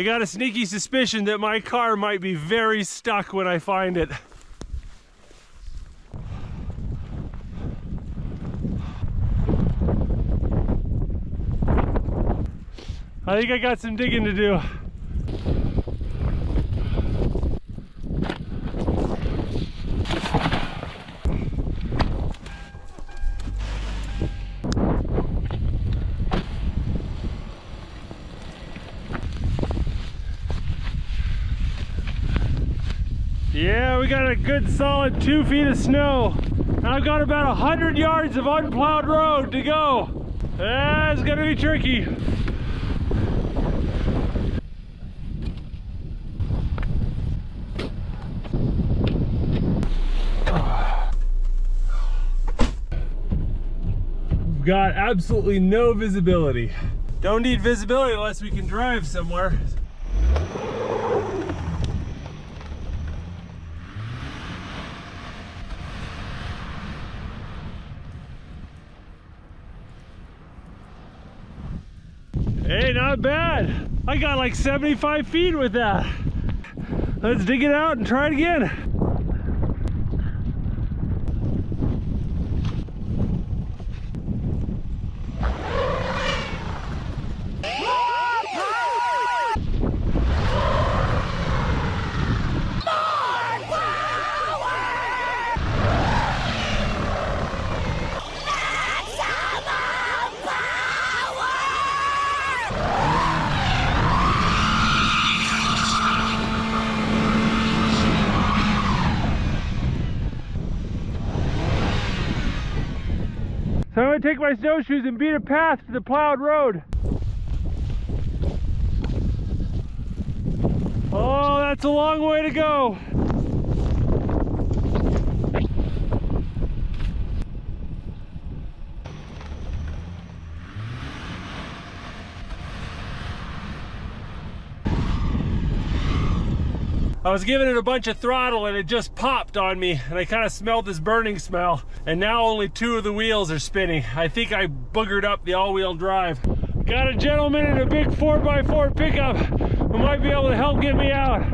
I got a sneaky suspicion that my car might be very stuck when I find it. I think I got some digging to do. Yeah, we got a good solid 2 feet of snow. And I've got about 100 yards of unplowed road to go. That's gonna be tricky. We've got absolutely no visibility. Don't need visibility unless we can drive somewhere. Hey, not bad. I got like 75 feet with that. Let's dig it out and try it again. So I'm gonna take my snowshoes and beat a path to the plowed road. Oh, that's a long way to go. I was giving it a bunch of throttle and it just popped on me and I kind of smelled this burning smell, and now only 2 of the wheels are spinning. I think I boogered up the all-wheel drive. Got a gentleman in a big 4x4 pickup who might be able to help get me out.